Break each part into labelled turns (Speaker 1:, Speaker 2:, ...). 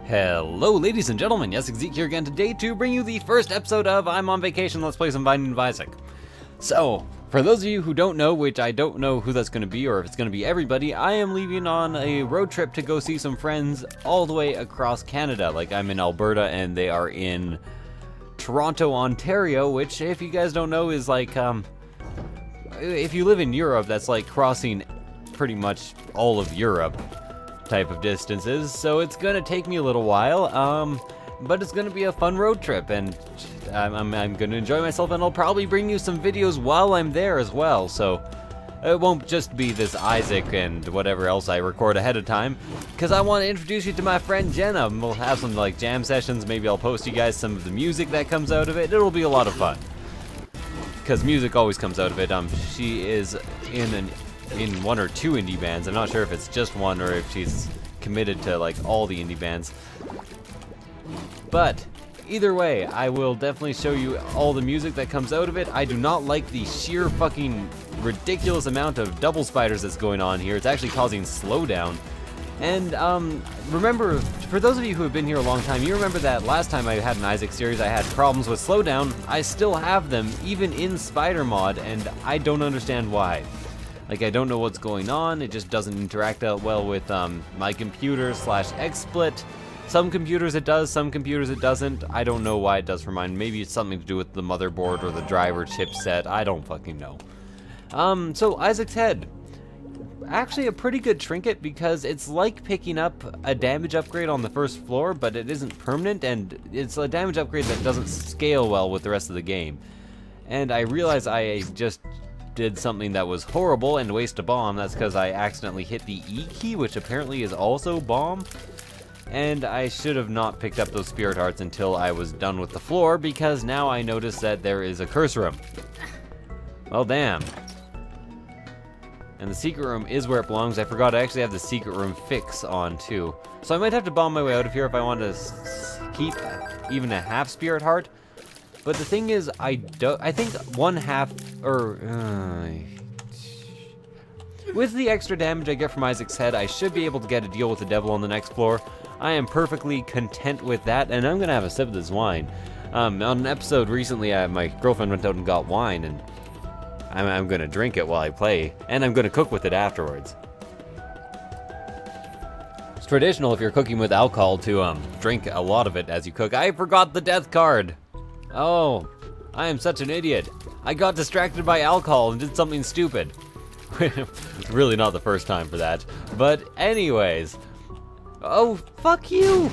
Speaker 1: Hello ladies and gentlemen, Yessik Ziiq here again today to bring you the first episode of I'm on Vacation, Let's Play Some Binding of Isaac. So, for those of you who don't know, which I don't know who that's going to be or if it's going to be everybody, I am leaving on a road trip to go see some friends all the way across Canada. Like, I'm in Alberta and they are in Toronto, Ontario, which if you guys don't know is like, if you live in Europe, that's like crossing pretty much all of Europe type of distances, so it's gonna take me a little while, but it's gonna be a fun road trip, and I'm gonna enjoy myself, and I'll probably bring you some videos while I'm there as well, so it won't just be this Isaac and whatever else I record ahead of time, because I want to introduce you to my friend Jenna. We'll have some like jam sessions, maybe I'll post you guys some of the music that comes out of it. It'll be a lot of fun, because music always comes out of it. She is in one or two indie bands. I'm not sure if it's just one or if she's committed to like all the indie bands. But either way, I will definitely show you all the music that comes out of it. I do not like the sheer fucking ridiculous amount of double spiders that's going on here. It's actually causing slowdown. And remember, for those of you who have been here a long time, you remember that last time I had an Isaac series I had problems with slowdown. I still have them, even in Spider Mod, and I don't understand why. Like, I don't know what's going on, it just doesn't interact out well with my computer / XSplit. Some computers it does, some computers it doesn't. I don't know why it does for mine. Maybe it's something to do with the motherboard or the driver chipset, I don't fucking know. So Isaac's head. Actually a pretty good trinket because it's like picking up a damage upgrade on the first floor, but it isn't permanent, and it's a damage upgrade that doesn't scale well with the rest of the game. And I realize I just did something that was horrible and waste a bomb. That's because I accidentally hit the E key, which apparently is also bomb. And I should have not picked up those spirit hearts until I was done with the floor, because now I notice that there is a curse room. Well, damn. And the secret room is where it belongs. I forgot I actually have the secret room fix on too. So I might have to bomb my way out of here if I want to keep even a half spirit heart. But the thing is, I think one half, or with the extra damage I get from Isaac's head, I should be able to get a deal with the devil on the next floor. I am perfectly content with that, and I'm gonna have a sip of this wine. On an episode recently, my girlfriend went out and got wine, and I'm gonna drink it while I play, and I'm gonna cook with it afterwards. It's traditional if you're cooking with alcohol to drink a lot of it as you cook. I forgot the death card. Oh, I am such an idiot. I got distracted by alcohol and did something stupid. It's really not the first time for that. But anyways. Oh, fuck you!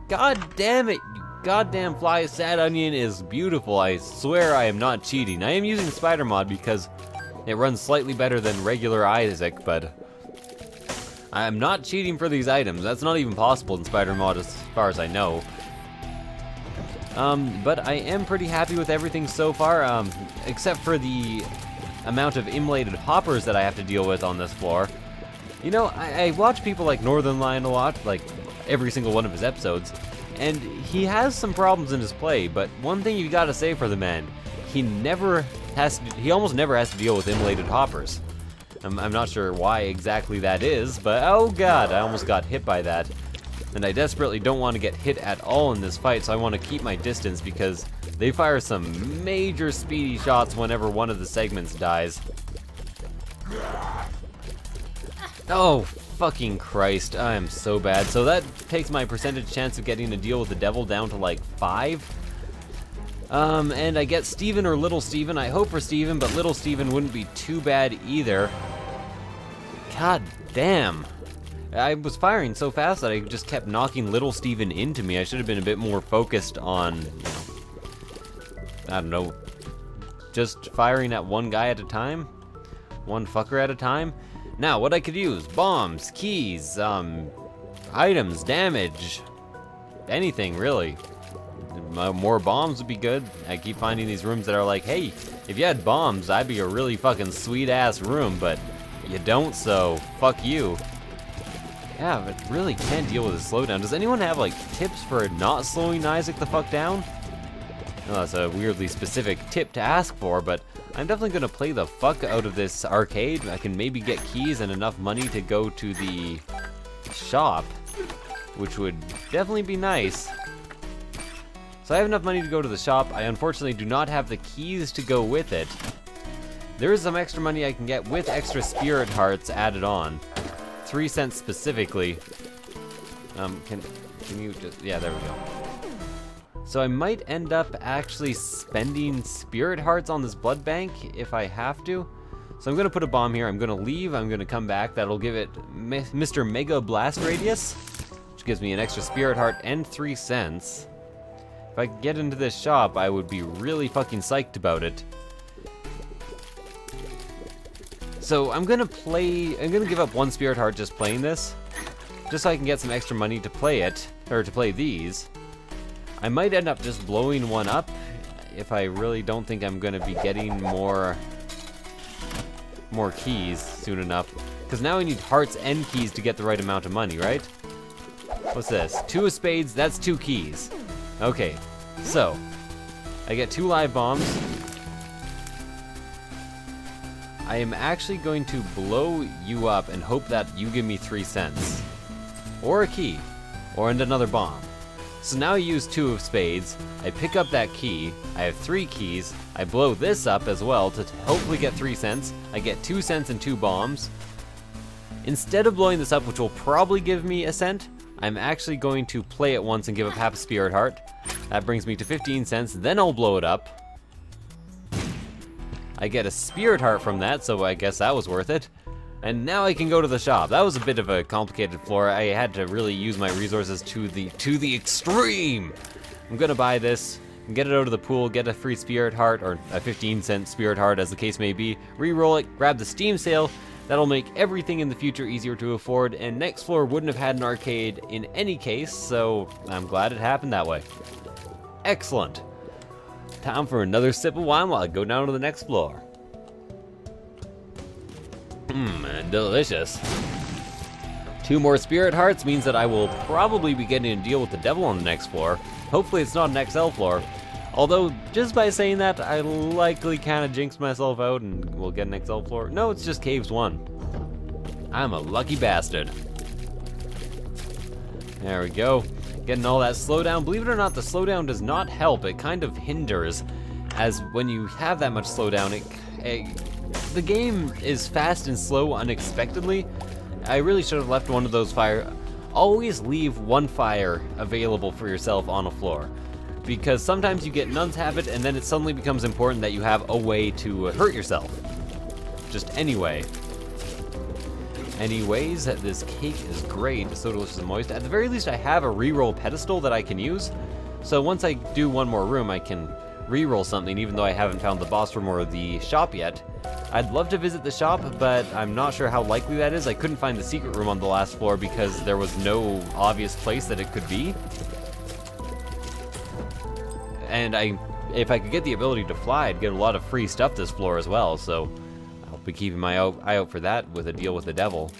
Speaker 1: God damn it. Goddamn fly sad onion is beautiful. I swear I am not cheating. I am using Spider Mod because it runs slightly better than regular Isaac, but I am not cheating for these items. That's not even possible in Spider Mod as far as I know. But I am pretty happy with everything so far, except for the amount of immolated hoppers that I have to deal with on this floor. You know, I watch people like Northern Lion a lot, like every single one of his episodes, and he has some problems in his play, but one thing you gotta say for the man, he almost never has to deal with immolated hoppers. I'm not sure why exactly that is, but oh god, I almost got hit by that. And I desperately don't want to get hit at all in this fight, so I want to keep my distance because they fire some major speedy shots whenever one of the segments dies. Oh, fucking Christ, I am so bad. So that takes my percentage chance of getting a deal with the devil down to like 5. And I get Steven or Little Steven. I hope for Steven, but Little Steven wouldn't be too bad either. God damn. I was firing so fast that I just kept knocking Little Steven into me. I should have been a bit more focused on, you know, I don't know, just firing at one guy at a time? One fucker at a time? Now, what I could use, bombs, keys, items, damage, anything really. More bombs would be good. I keep finding these rooms that are like, hey, if you had bombs, that'd be a really fucking sweet ass room, but you don't, so fuck you. Yeah, but really can't deal with a slowdown. Does anyone have, like, tips for not slowing Isaac the fuck down? Well, that's a weirdly specific tip to ask for, but I'm definitely gonna play the fuck out of this arcade. I can maybe get keys and enough money to go to the shop. which would definitely be nice. So I have enough money to go to the shop. I unfortunately do not have the keys to go with it. There is some extra money I can get with extra spirit hearts added on. 3 cents specifically. Can you just, yeah, there we go. So I might end up actually spending spirit hearts on this blood bank if I have to. So I'm gonna put a bomb here, I'm gonna leave, I'm gonna come back. That'll give it Mr. Mega Blast Radius, which gives me an extra spirit heart and 3 cents. If I could get into this shop, I would be really fucking psyched about it. So I'm gonna give up 1 spirit heart just playing this, just so I can get some extra money to play it, or to play these. I might end up just blowing one up if I really don't think I'm gonna be getting more keys soon enough. Because now I need hearts and keys to get the right amount of money, right? What's this? 2 of spades, that's 2 keys. Okay, so I get 2 live bombs. I am actually going to blow you up and hope that you give me 3 cents. Or a key. Or another bomb. So now I use 2 of spades, I pick up that key, I have 3 keys, I blow this up as well to hopefully get 3 cents, I get 2 cents and 2 bombs. Instead of blowing this up, which will probably give me a cent, I'm actually going to play it once and give up half a spirit heart. That brings me to 15 cents, then I'll blow it up. I get a spirit heart from that, so I guess that was worth it. And now I can go to the shop. That was a bit of a complicated floor. I had to really use my resources to the extreme. I'm gonna buy this, get it out of the pool, get a free spirit heart, or a 15-cent spirit heart as the case may be, re-roll it, grab the Steam sale. That'll make everything in the future easier to afford, and next floor wouldn't have had an arcade in any case, so I'm glad it happened that way. Excellent. Time for another sip of wine while I go down to the next floor. Delicious. 2 more spirit hearts means that I will probably be getting a deal with the devil on the next floor. Hopefully it's not an XL floor. Although, just by saying that, I likely kind of jinxed myself out and we'll get an XL floor. No, it's just Caves 1. I'm a lucky bastard. There we go. Getting all that slowdown. Believe it or not, the slowdown does not help. It kind of hinders, as when you have that much slowdown, the game is fast and slow unexpectedly. I really should have left one of those fire. Always leave 1 fire available for yourself on a floor, because sometimes you get Nun's Habit and then it suddenly becomes important that you have a way to hurt yourself. Just anyway. Anyways, this cake is great, so delicious and moist. At the very least, I have a reroll pedestal that I can use. So once I do one more room, I can reroll something, even though I haven't found the boss room or the shop yet. I'd love to visit the shop, but I'm not sure how likely that is. I couldn't find the secret room on the last floor because there was no obvious place that it could be. And if I could get the ability to fly, I'd get a lot of free stuff this floor as well, so I'll be keeping my eye out for that with a deal with the devil.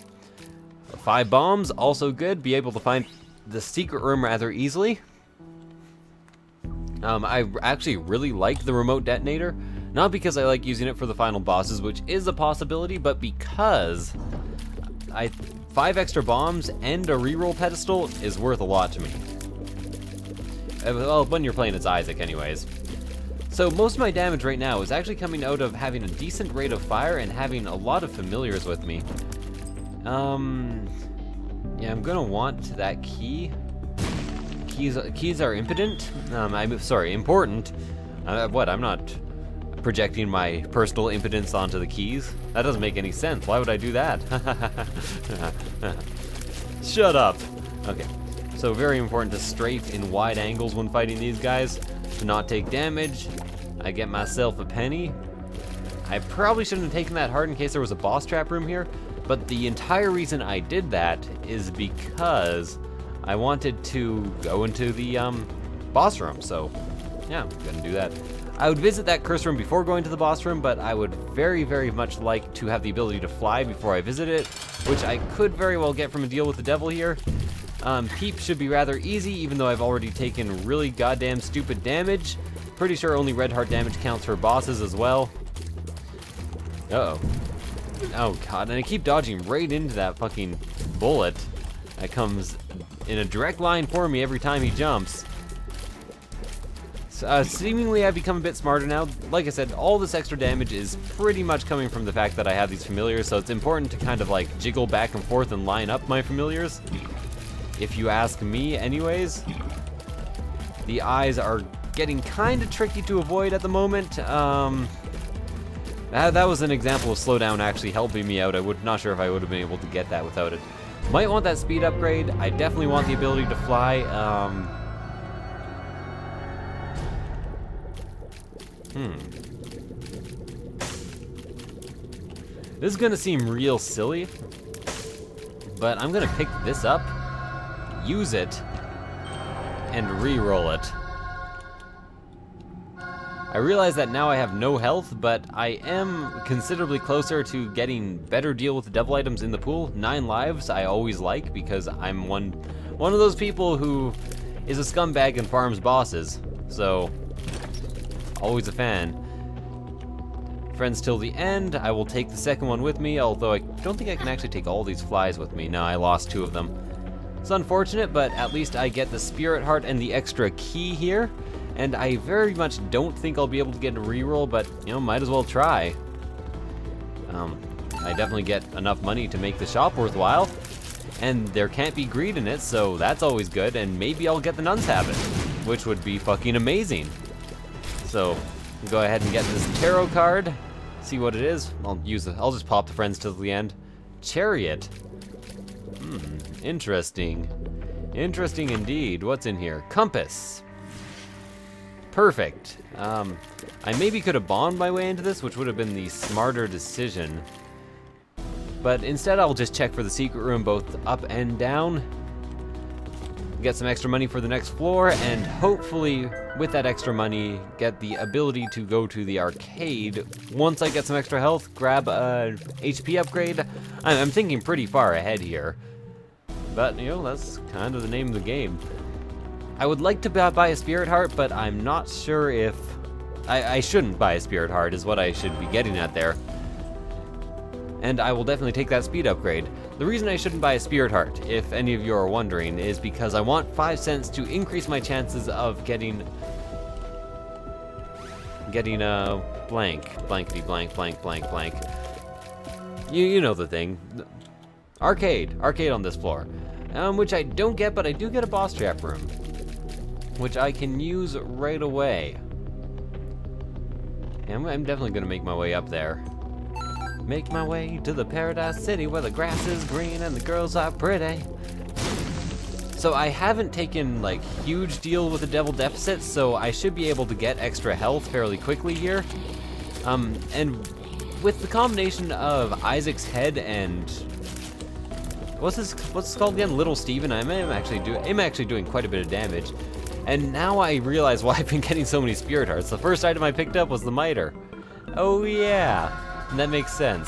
Speaker 1: 5 bombs, also good. Be able to find the secret room rather easily. I actually really like the remote detonator, not because I like using it for the final bosses, which is a possibility, but because 5 extra bombs and a reroll pedestal is worth a lot to me. Well, when you're playing as Ziiiq anyways. So most of my damage right now is actually coming out of having a decent rate of fire and having a lot of familiars with me. Yeah, I'm gonna want that key. Keys are impotent. I'm sorry, important. What? I'm not projecting my personal impotence onto the keys. That doesn't make any sense. Why would I do that? Shut up. Okay. So very important to strafe in wide angles when fighting these guys to not take damage. I get myself a penny. I probably shouldn't have taken that hard in case there was a boss trap room here, but the entire reason I did that is because I wanted to go into the boss room, so yeah, I'm gonna do that. I would visit that curse room before going to the boss room, but I would very, very much like to have the ability to fly before I visit it, which I could very well get from a deal with the devil here. Peep should be rather easy, even though I've already taken really goddamn stupid damage. Pretty sure only red heart damage counts for bosses as well. Uh-oh. Oh god, and I keep dodging right into that fucking bullet that comes in a direct line for me every time he jumps. Seemingly I've become a bit smarter now. Like I said, all this extra damage is pretty much coming from the fact that I have these familiars, so it's important to kind of like jiggle back and forth and line up my familiars. If you ask me anyways. The eyes are getting kind of tricky to avoid at the moment. That was an example of slowdown actually helping me out. Not sure if I would have been able to get that without it. Might want that speed upgrade. I definitely want the ability to fly. This is gonna seem real silly, but I'm gonna pick this up, use it, and re-roll it. I realize that now I have no health, but I am considerably closer to getting better deal with the devil items in the pool. 9 lives I always like because I'm one of those people who is a scumbag and farms bosses, so always a fan. Friends till the end. I will take the second one with me, although I don't think I can actually take all these flies with me. No, I lost 2 of them. It's unfortunate, but at least I get the spirit heart and the extra key here. And I very much don't think I'll be able to get a reroll, but you know, might as well try. I definitely get enough money to make the shop worthwhile, and there can't be greed in it, so that's always good. And maybe I'll get the Nun's Habit, which would be fucking amazing. So go ahead and get this tarot card, see what it is. I'll just pop the friends till the end. Chariot. Interesting. Interesting indeed. What's in here? Compass. Perfect. I maybe could have bombed my way into this, which would have been the smarter decision. But instead I'll just check for the secret room both up and down. Get some extra money for the next floor, and hopefully with that extra money get the ability to go to the arcade. Once I get some extra health, grab a HP upgrade. I'm thinking pretty far ahead here. But, you know, that's kind of the name of the game. I would like to buy a spirit heart, but I'm not sure if... I shouldn't buy a spirit heart is what I should be getting at there. And I will definitely take that speed upgrade. The reason I shouldn't buy a spirit heart, if any of you are wondering, is because I want 5 cents to increase my chances of getting a blankety blank. You know the thing. Arcade on this floor, which I don't get, but I do get a boss trap room, which I can use right away. Yeah, I'm definitely gonna make my way up there. Make my way to the Paradise City where the grass is green and the girls are pretty. So I haven't taken like huge deal with the devil deficit, so I should be able to get extra health fairly quickly here. And with the combination of Isaac's head and what's this called again? Little Steven. I'm actually doing quite a bit of damage. And now I realize why I've been getting so many spirit hearts. The first item I picked up was the miter. Oh yeah, that makes sense.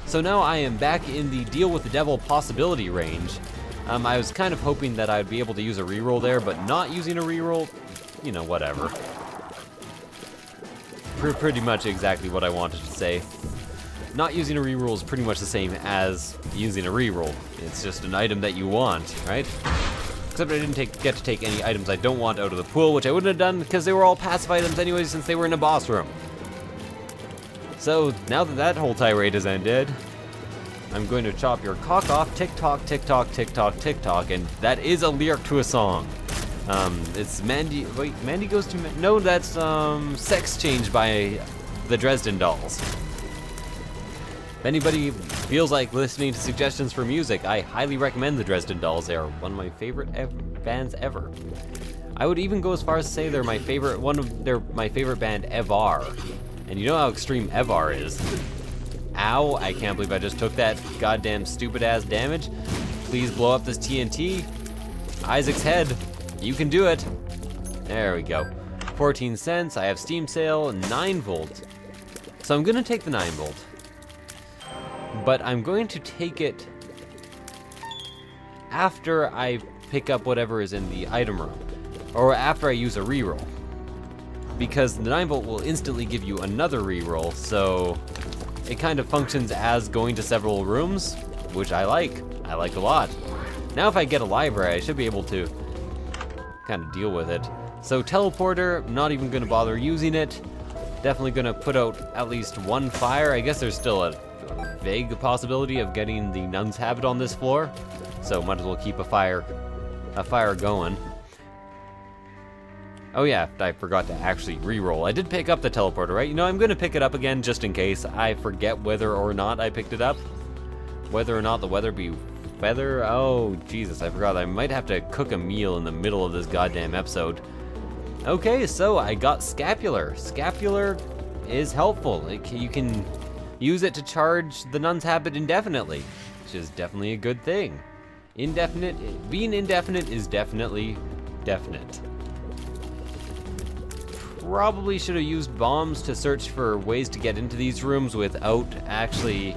Speaker 1: So now I am back in the deal with the devil possibility range. I was kind of hoping that I'd be able to use a reroll there, but not using a reroll, you know, whatever. Pretty much exactly what I wanted to say. Not using a reroll is pretty much the same as using a reroll. It's just an item that you want, right? Except I didn't get to take any items I don't want out of the pool, which I wouldn't have done because they were all passive items anyway since they were in a boss room. So now that that whole tirade has ended, I'm going to chop your cock off, tick tock, tick tock, tick tock, tick tock, and that is a lyric to a song. It's Mandy, wait, Mandy Goes to, no, that's Sex Change by the Dresden Dolls. If anybody feels like listening to suggestions for music, I highly recommend the Dresden Dolls. They are one of my favorite bands ever. I would even go as far as to say they're my favorite band ever. And you know how extreme ever is. Ow, I can't believe I just took that goddamn stupid ass damage. Please blow up this TNT. Isaac's head, you can do it. There we go. 14 cents, I have Steam Sale, 9 volt. So I'm gonna take the 9 volt. But I'm going to take it after I pick up whatever is in the item room, or after I use a reroll, because the 9 volt will instantly give you another reroll, so it kind of functions as going to several rooms, which I like a lot. Now if I get a library, I should be able to kind of deal with it. So teleporter, not even gonna bother using it. Definitely gonna put out at least one fire. I guess there's still a vague possibility of getting the nun's habit on this floor. So might as well keep a fire going. Oh yeah, I forgot to actually re-roll. I did pick up the teleporter, right? You know, I'm gonna pick it up again just in case I forget whether or not I picked it up. Whether or not the weather be feather. Oh, Jesus, I forgot. I might have to cook a meal in the middle of this goddamn episode. Okay, so I got scapular. Scapular is helpful. You can use it to charge the nun's habit indefinitely, which is definitely a good thing. Being indefinite is definitely definite. Probably should have used bombs to search for ways to get into these rooms without actually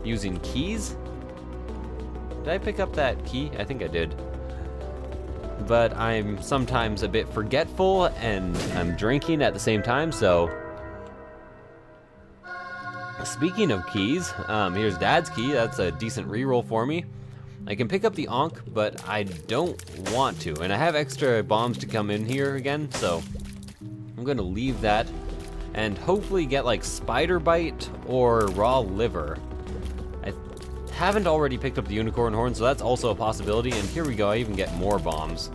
Speaker 1: using keys. Did I pick up that key? I think I did. But I'm sometimes a bit forgetful and I'm drinking at the same time, so. Speaking of keys, here's Dad's key. That's a decent reroll for me. I can pick up the Ankh, but I don't want to. And I have extra bombs to come in here again, so I'm gonna leave that and hopefully get like spider bite or raw liver. I haven't already picked up the unicorn horn, so that's also a possibility. And here we go, I even get more bombs.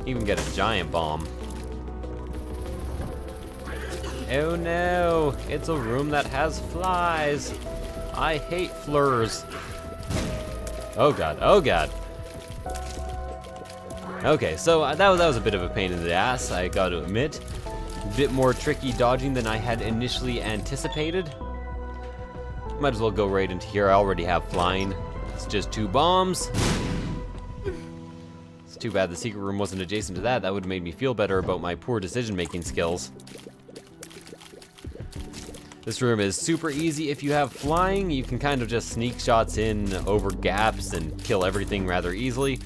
Speaker 1: Even get a giant bomb. Oh no, it's a room that has flies. I hate flurs. Oh god, oh god. Okay, so that was a bit of a pain in the ass, I gotta admit. A bit more tricky dodging than I had initially anticipated. Might as well go right into here. I already have flying. It's just 2 bombs. It's too bad the secret room wasn't adjacent to that. That would have made me feel better about my poor decision-making skills. This room is super easy if you have flying. You can kind of just sneak shots in over gaps and kill everything rather easily.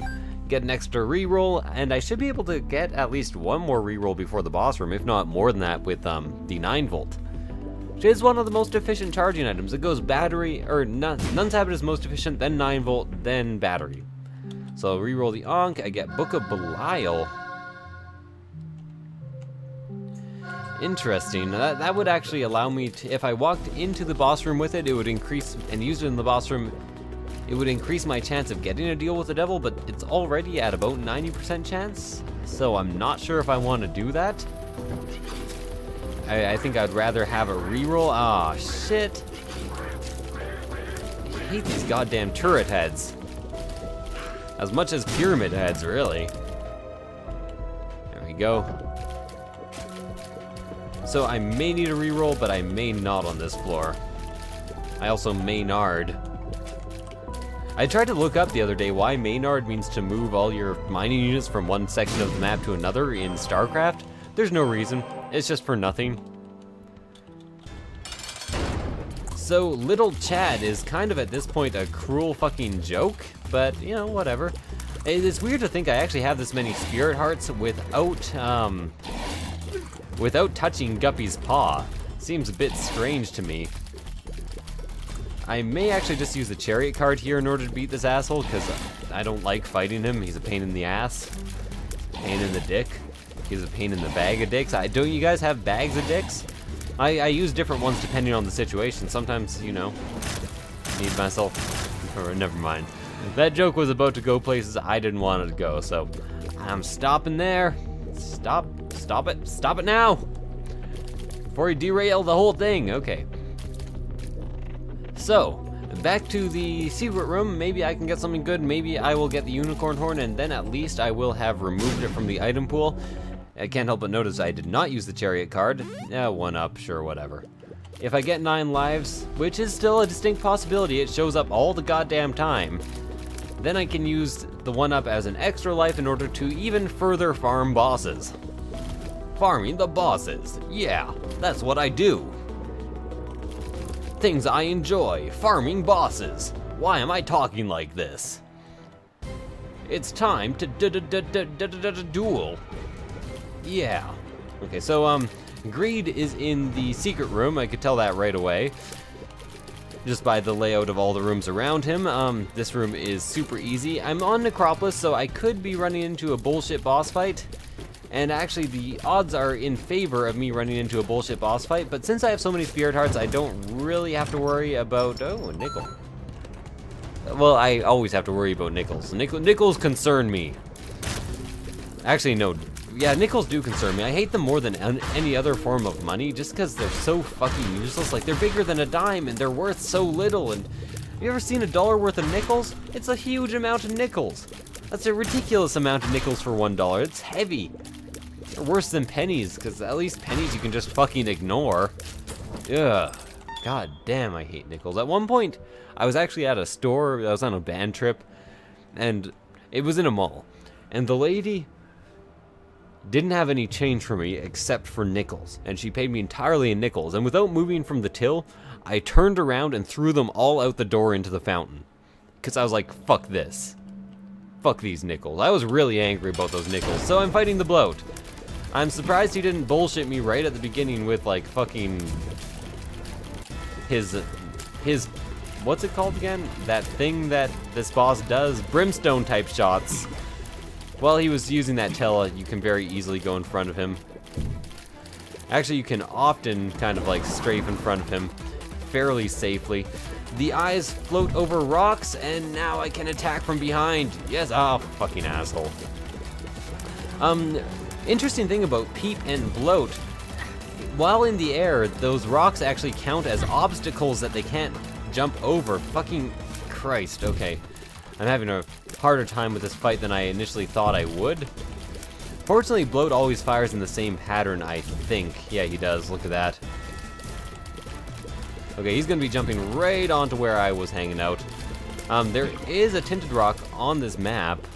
Speaker 1: Get an extra reroll, and I should be able to get at least one more reroll before the boss room, if not more than that, with the 9-volt. Which is one of the most efficient charging items. It goes battery, or Nun's Habit is most efficient, then 9-volt, then battery. So I'll reroll the Ankh, I get Book of Belial. Interesting. That would actually allow me to, if I walked into the boss room with it, it would increase, and used it in the boss room, it would increase my chance of getting a deal with the devil, but it's already at about 90% chance, so I'm not sure if I want to do that. I think I'd rather have a reroll. Ah, shit. I hate these goddamn turret heads. As much as pyramid heads, really. There we go. So I may need a reroll, but I may not on this floor. I also Maynard. I tried to look up the other day why Maynard means to move all your mining units from one section of the map to another in StarCraft. There's no reason. It's just for nothing. So Little Chad is kind of at this point a cruel fucking joke, but you know, whatever. It's weird to think I actually have this many spirit hearts without touching Guppy's paw. Seems a bit strange to me. I may actually just use the chariot card here in order to beat this asshole, because I don't like fighting him. He's a pain in the ass. Pain in the dick. He's a pain in the bag of dicks. Don't you guys have bags of dicks? I use different ones depending on the situation. Sometimes, you know, need myself, or never mind. That joke was about to go places I didn't want it to go, so I'm stopping there. Stop it now! Before you derail the whole thing, okay. So, back to the secret room. Maybe I can get something good, maybe I will get the unicorn horn, and then at least I will have removed it from the item pool. I can't help but notice I did not use the chariot card. Yeah, 1-up, sure, whatever. If I get 9 lives, which is still a distinct possibility, it shows up all the goddamn time, then I can use the 1-up as an extra life in order to even further farm bosses. Farming the bosses. Yeah, that's what I do. Things I enjoy, farming bosses. Why am I talking like this? It's time to duel. Yeah. Okay, so Greed is in the secret room. I could tell that right away. just by the layout of all the rooms around him. This room is super easy. I'm on Necropolis, so I could be running into a bullshit boss fight. And actually, the odds are in favor of me running into a bullshit boss fight, but since I have so many spirit hearts, I don't really have to worry about... Oh, a nickel. Well, I always have to worry about nickels. Nickels concern me. Actually, no. Yeah, nickels do concern me. I hate them more than any other form of money, just because they're so fucking useless. Like, they're bigger than a dime, and they're worth so little, and... Have you ever seen $1 worth of nickels? It's a huge amount of nickels. That's a ridiculous amount of nickels for $1. It's heavy. They're worse than pennies, because at least pennies you can just fucking ignore. Ugh. God damn, I hate nickels. At one point, I was actually at a store, I was on a band trip, and it was in a mall. And the lady didn't have any change for me except for nickels. And she paid me entirely in nickels. And without moving from the till, I turned around and threw them all out the door into the fountain. Because I was like, fuck this. Fuck these nickels. I was really angry about those nickels, so I'm fighting the bloat. I'm surprised he didn't bullshit me right at the beginning with, like, fucking... His... What's it called again? That thing that this boss does? Brimstone type shots. While he was using that tela, you can very easily go in front of him. Actually, you can often kind of, like, strafe in front of him fairly safely. The eyes float over rocks, and now I can attack from behind. Yes, oh, fucking asshole. Interesting thing about Peep and Bloat, while in the air, those rocks actually count as obstacles that they can't jump over. Fucking Christ, okay. I'm having a harder time with this fight than I initially thought I would. Fortunately, Bloat always fires in the same pattern, I think. Yeah, he does, look at that. Okay, he's gonna be jumping right onto where I was hanging out. There is a tinted rock on this map.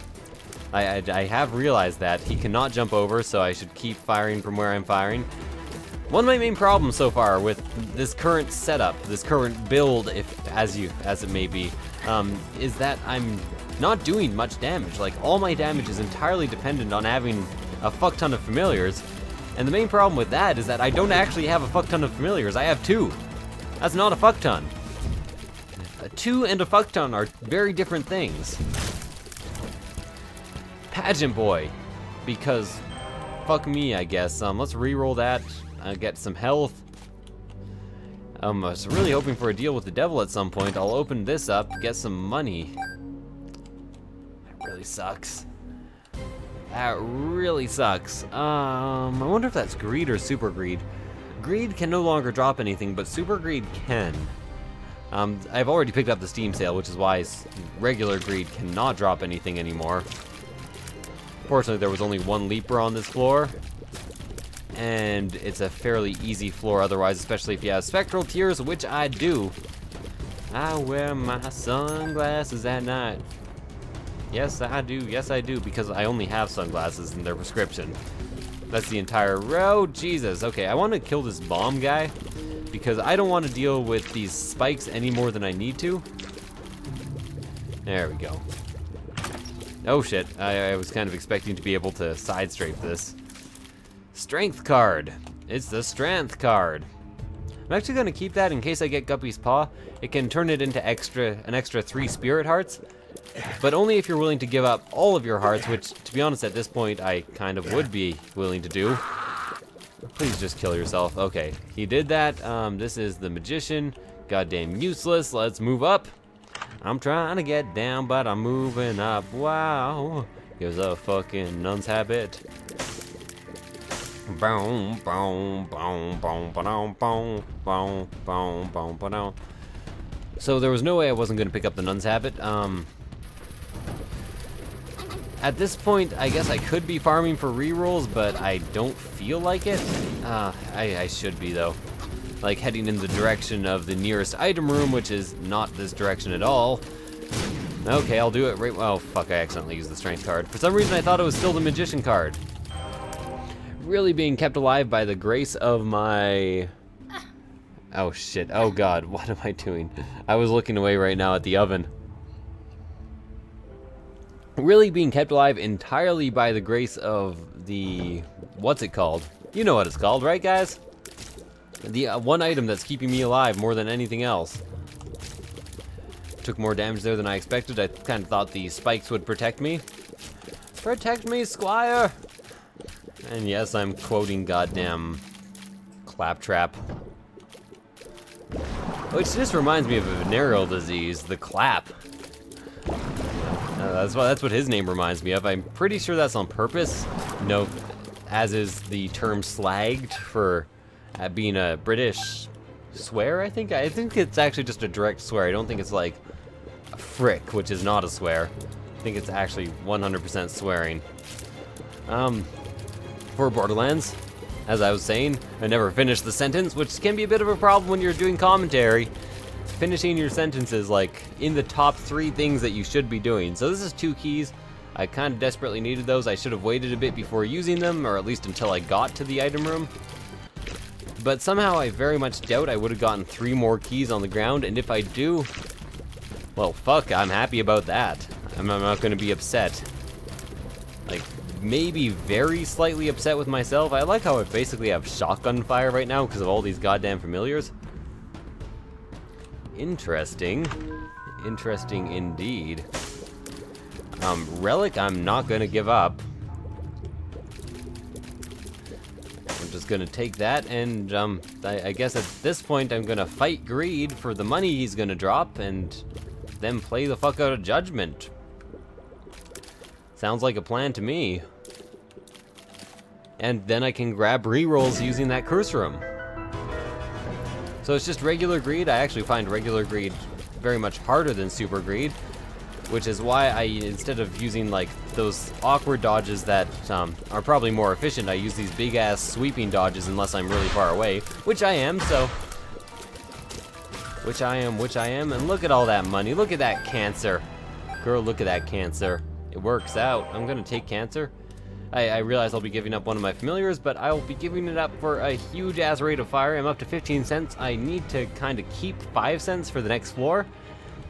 Speaker 1: I have realized that. He cannot jump over, so I should keep firing from where I'm firing. One of my main problems so far with this current setup, this current build, as it may be, is that I'm not doing much damage. Like, all my damage is entirely dependent on having a fuck ton of familiars. And the main problem with that is that I don't actually have a fuck ton of familiars. I have 2. That's not a fuck ton. A 2 and a fuck ton are very different things. Pageant Boy, because fuck me, I guess. Let's re-roll that, get some health. I was really hoping for a deal with the devil at some point. I'll open this up, get some money. That really sucks. That really sucks. I wonder if that's greed or super greed. Greed can no longer drop anything, but super greed can. I've already picked up the Steam sale, which is why regular greed cannot drop anything anymore. Fortunately, there was only one leaper on this floor, and it's a fairly easy floor otherwise, especially if you have spectral tears, which I do. I wear my sunglasses at night. Yes, I do, because I only have sunglasses and they're prescription. That's the entire road. Jesus. Okay, I want to kill this bomb guy, because I don't want to deal with these spikes any more than I need to. There we go. Oh shit, I was kind of expecting to be able to side strafe this. Strength card. It's the strength card. I'm actually going to keep that in case I get Guppy's Paw. It can turn it into an extra 3 spirit hearts, but only if you're willing to give up all of your hearts, which, to be honest, at this point, I kind of would be willing to do. Please just kill yourself. Okay, he did that. This is the Magician. Goddamn useless. Let's move up. I'm trying to get down, but I'm moving up. Wow. Here's a fucking nun's habit. Boom, boom, boom, boom, boom, boom, boom, boom, boom, boom. So there was no way I wasn't going to pick up the nun's habit. At this point, I guess I could be farming for rerolls, but I don't feel like it. I should be, though. Like, heading in the direction of the nearest item room, which is not this direction at all. Okay, I'll do it right... Oh, fuck, I accidentally used the strength card. For some reason, I thought it was still the magician card. Really being kept alive by the grace of my... Oh, shit. Oh, God. What am I doing? I was looking away right now at the oven. Really being kept alive entirely by the grace of the... What's it called? You know what it's called, right, guys? The one item that's keeping me alive more than anything else. Took more damage there than I expected. I kind of thought the spikes would protect me. Protect me, Squire! And yes, I'm quoting goddamn Claptrap. Which just reminds me of a venereal disease, the clap. That's what his name reminds me of. I'm pretty sure that's on purpose. No, as is the term slagged for being a British swear, I think. I think it's actually just a direct swear. I don't think it's like a frick, which is not a swear. I think it's actually 100% swearing. For Borderlands, as I was saying, I never finished the sentence, which can be a bit of a problem when you're doing commentary. Finishing your sentences, like, in the top 3 things that you should be doing. So this is 2 keys. I kind of desperately needed those. I should have waited a bit before using them, or at least until I got to the item room. But somehow I very much doubt I would have gotten 3 more keys on the ground, and if I do, well, fuck, I'm happy about that. I'm not going to be upset. Like, maybe very slightly upset with myself. I like how I basically have shotgun fire right now because of all these goddamn familiars. Interesting. Interesting indeed. Relic, I'm not gonna give up. I'm just gonna take that and, I guess at this point I'm gonna fight Greed for the money he's gonna drop and then play the fuck out of Judgment. Sounds like a plan to me. And then I can grab rerolls using that curse room. So it's just regular Greed. I actually find regular Greed very much harder than Super Greed, which is why I, instead of using like those awkward dodges that are probably more efficient, I use these big ass sweeping dodges unless I'm really far away, which I am, so. Which I am, and look at all that money. Look at that cancer. Girl, look at that cancer. It works out. I'm gonna take cancer. I realize I'll be giving up one of my familiars, but I'll be giving it up for a huge ass rate of fire. I'm up to 15 cents. I need to kind of keep 5 cents for the next floor.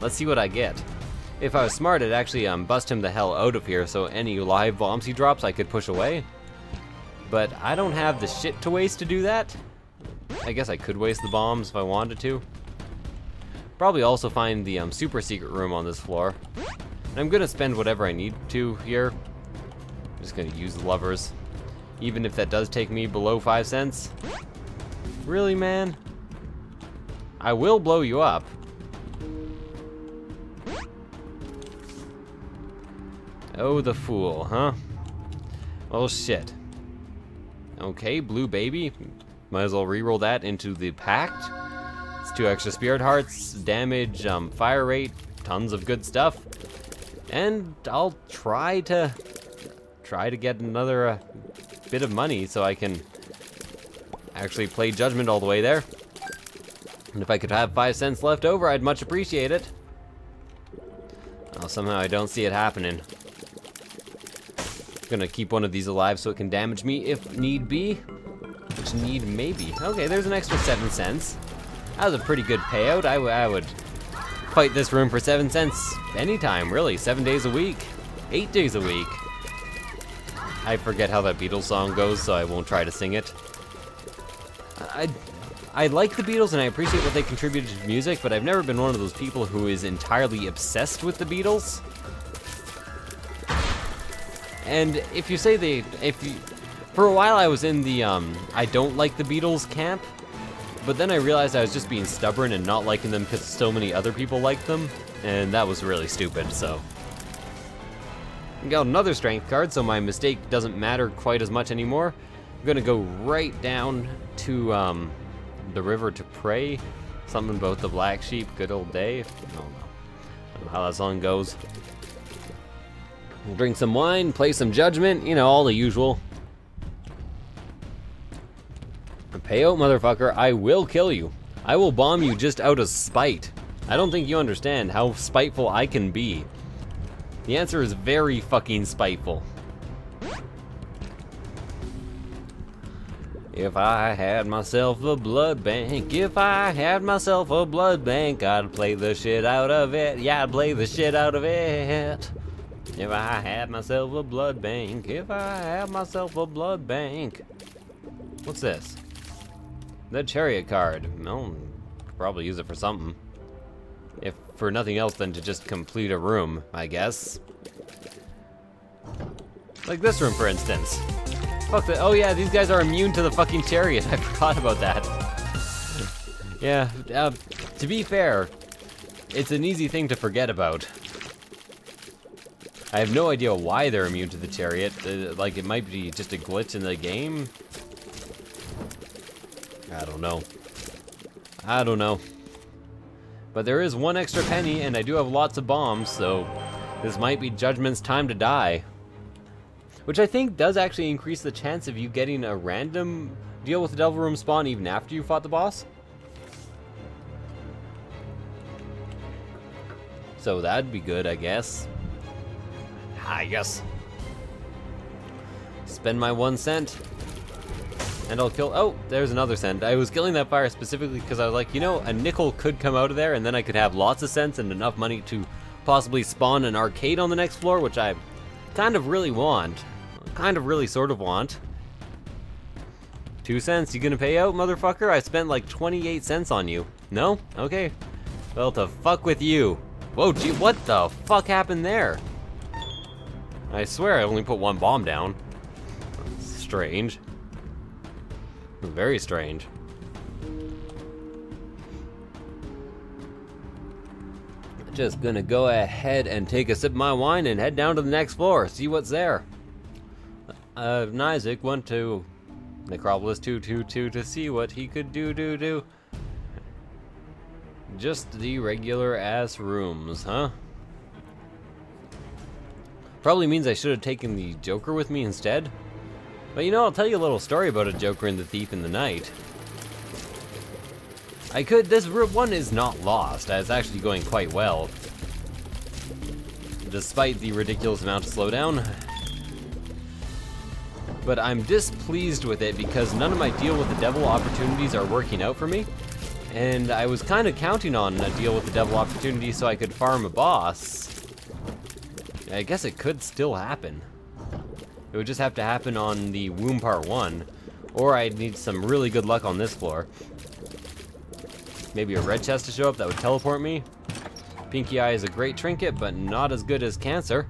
Speaker 1: Let's see what I get. If I was smart, I'd actually bust him the hell out of here, so any live bombs he drops I could push away. But I don't have the shit to waste to do that. I guess I could waste the bombs if I wanted to. Probably also find the super secret room on this floor. And I'm gonna spend whatever I need to here. I'm just gonna use the lovers, even if that does take me below 5 cents. Really, man? I will blow you up. Oh, the fool, huh? Well, shit. Okay, blue baby. Might as well reroll that into the pact. It's 2 extra spirit hearts, damage, fire rate, tons of good stuff. And I'll try to get another bit of money so I can actually play Judgment all the way there. And if I could have 5 cents left over, I'd much appreciate it. Oh, somehow I don't see it happening. Gonna keep one of these alive so it can damage me if need be. Which need maybe. Okay, there's an extra 7 cents. That was a pretty good payout. I would fight this room for 7 cents anytime, really. 7 days a week. 8 days a week. I forget how that Beatles song goes, so I won't try to sing it. I like the Beatles and I appreciate what they contributed to music, but I've never been one of those people who is entirely obsessed with the Beatles. And if you say for a while I was in the I don't like the Beatles camp, but then I realized I was just being stubborn and not liking them because so many other people liked them, and that was really stupid, so. I got another strength card, so my mistake doesn't matter quite as much anymore. I'm gonna go right down to the river to pray. Something about the black sheep, good old day. I don't know how that song goes. We'll drink some wine, play some Judgment, you know, all the usual. Pay out, motherfucker, I will kill you. I will bomb you just out of spite. I don't think you understand how spiteful I can be. The answer is very fucking spiteful. If I had myself a blood bank, if I had myself a blood bank, I'd play the shit out of it. Yeah, I'd play the shit out of it. If I had myself a blood bank, if I had myself a blood bank. What's this? The chariot card. No, could probably use it for something. If for nothing else than to just complete a room, I guess. Like this room, for instance. Fuck that. Oh yeah, these guys are immune to the fucking chariot. I forgot about that. Yeah, to be fair, it's an easy thing to forget about. I have no idea why they're immune to the chariot. Like, it might be just a glitch in the game. I don't know. I don't know. But there is one extra penny, and I do have lots of bombs, so this might be Judgment's time to die. Which I think does actually increase the chance of you getting a random deal with the Devil Room spawn even after you fought the boss. So that'd be good, I guess. Ah, yes. Spend my 1 cent. And I'll kill... Oh, there's another cent. I was killing that fire specifically because I was like, you know, a nickel could come out of there, and then I could have lots of cents and enough money to possibly spawn an arcade on the next floor, which I kind of really want. Kind of really sort of want. 2 cents, you gonna pay out, motherfucker? I spent like 28 cents on you. No? Okay. Well, to fuck with you. Whoa, gee, what the fuck happened there? I swear I only put 1 bomb down. Strange. Very strange. Just gonna go ahead and take a sip of my wine and head down to the next floor, see what's there. Ziiiq went to Necropolis 222 to see what he could do. Just the regular ass rooms, huh? Probably means I should have taken the Joker with me instead. But you know, I'll tell you a little story about a Joker and the Thief in the Night. This one is not lost, it's actually going quite well. Despite the ridiculous amount of slowdown. But I'm displeased with it because none of my deal with the devil opportunities are working out for me. And I was kind of counting on a deal with the devil opportunity so I could farm a boss. I guess it could still happen. It would just have to happen on the Womb Part 1. Or I'd need some really good luck on this floor. Maybe a red chest to show up that would teleport me. Pinky Eye is a great trinket, but not as good as Cancer.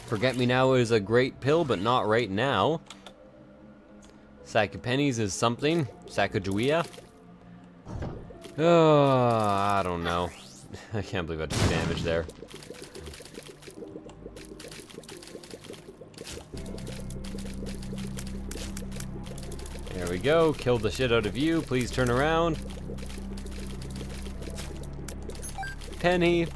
Speaker 1: Forget Me Now is a great pill, but not right now. Sack of Pennies is something. Sacagawea. Oh, I don't know. I can't believe I took damage there. There we go. Killed the shit out of you. Please turn around. Penny.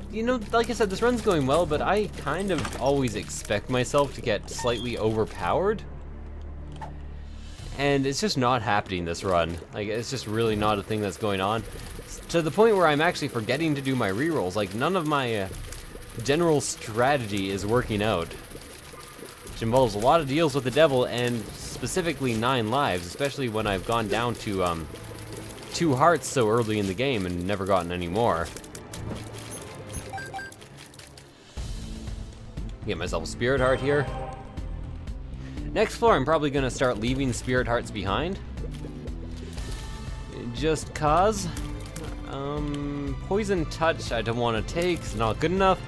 Speaker 1: You know, like I said, this run's going well, but I kind of always expect myself to get slightly overpowered. And it's just not happening this run. Like, it's just really not a thing that's going on. To the point where I'm actually forgetting to do my rerolls. Like, none of my general strategy is working out. Which involves a lot of deals with the devil and specifically 9 lives, especially when I've gone down to 2 hearts so early in the game and never gotten any more. Get myself a spirit heart here. Next floor, I'm probably gonna start leaving spirit hearts behind. Just cause. Poison touch I don't want to take, it's not good enough.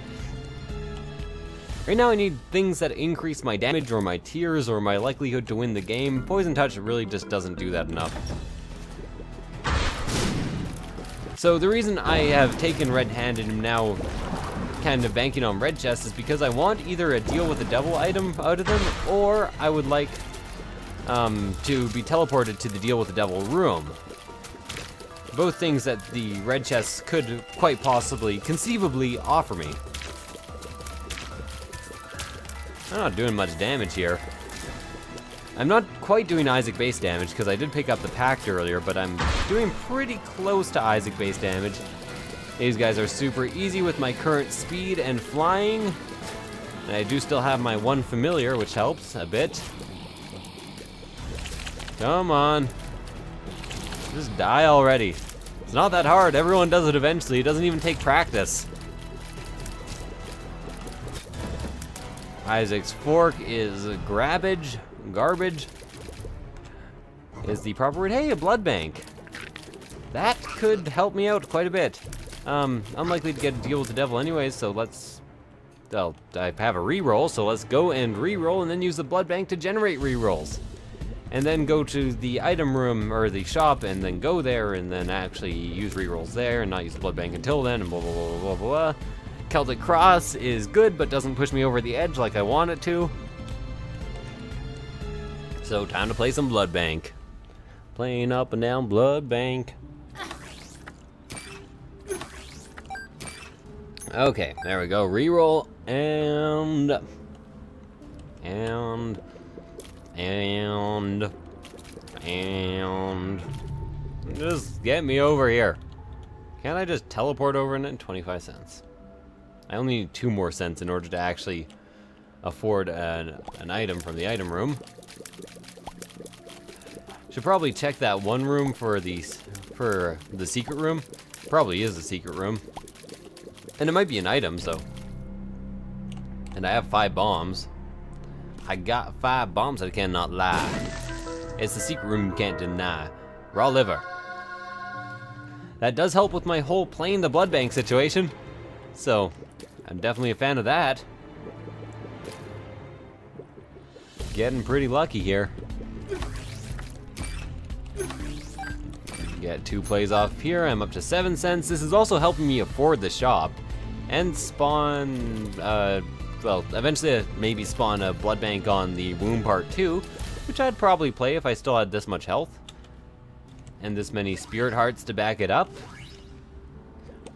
Speaker 1: Right now I need things that increase my damage or my tears or my likelihood to win the game. Poison touch really just doesn't do that enough. So the reason I have taken red hand and am now kind of banking on red chests is because I want either a deal with the devil item out of them, or I would like to be teleported to the deal with the devil room. Both things that the red chests could quite possibly, conceivably offer me. I'm not doing much damage here. I'm not quite doing Isaac base damage because I did pick up the pact earlier, but I'm doing pretty close to Isaac base damage. These guys are super easy with my current speed and flying. And I do still have my 1 familiar, which helps a bit. Come on. Just die already. It's not that hard. Everyone does it eventually. It doesn't even take practice. Isaac's fork is garbage is the proper word. Hey, a blood bank. That could help me out quite a bit. Unlikely to get a deal with the devil anyways, so let's... Well, I have a reroll, so let's go and reroll and then use the blood bank to generate rerolls. And then go to the item room, or the shop, and then go there, and then actually use rerolls there, and not use the blood bank until then, and blah, blah, blah, blah, blah. Celtic Cross is good, but doesn't push me over the edge like I want it to. So, time to play some blood bank. Playing up and down blood bank. Okay, there we go. Reroll, and just get me over here. Can't I just teleport over in it? 25 cents. I only need 2 more cents in order to actually afford an item from the item room. Should probably check that one room for the secret room. Probably is a secret room. And it might be an item, so. And I have 5 bombs. I got 5 bombs, I cannot lie. It's the secret room you can't deny. Raw liver. That does help with my whole playing the blood bank situation. So, I'm definitely a fan of that. Getting pretty lucky here. Get 2 plays off here, I'm up to 7 cents. This is also helping me afford the shop. And spawn, well, eventually maybe spawn a blood bank on the womb part 2, which I'd probably play if I still had this much health. And this many spirit hearts to back it up.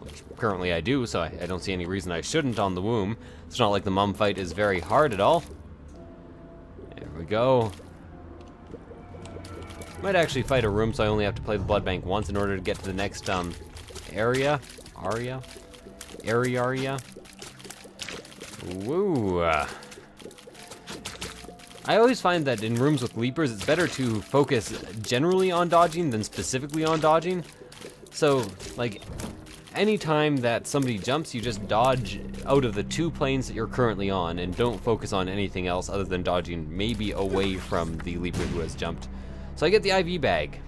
Speaker 1: Which currently I do, so I don't see any reason I shouldn't on the womb. It's not like the mum fight is very hard at all. There we go. Might actually fight a room, so I only have to play the blood bank once in order to get to the next area. Woo. I always find that in rooms with leapers, it's better to focus generally on dodging than specifically on dodging. So, like, anytime that somebody jumps, you just dodge out of the 2 planes that you're currently on and don't focus on anything else other than dodging maybe away from the leaper who has jumped. So I get the IV bag.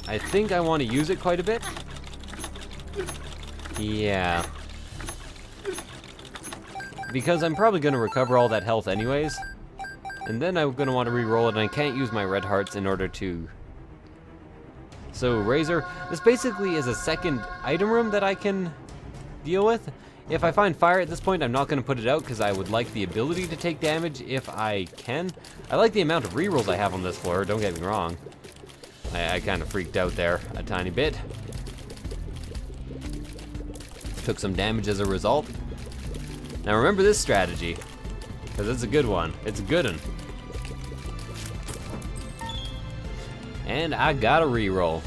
Speaker 1: I think I want to use it quite a bit. Yeah. Because I'm probably going to recover all that health anyways. And then I'm going to want to re-roll it, and I can't use my red hearts in order to... So, Razor. This basically is a second item room that I can deal with. If I find fire at this point, I'm not going to put it out because I would like the ability to take damage if I can. I like the amount of re-rolls I have on this floor, don't get me wrong. I kind of freaked out there a tiny bit. Took some damage as a result. Now remember this strategy, because it's a good one. It's a good one. And I got a reroll.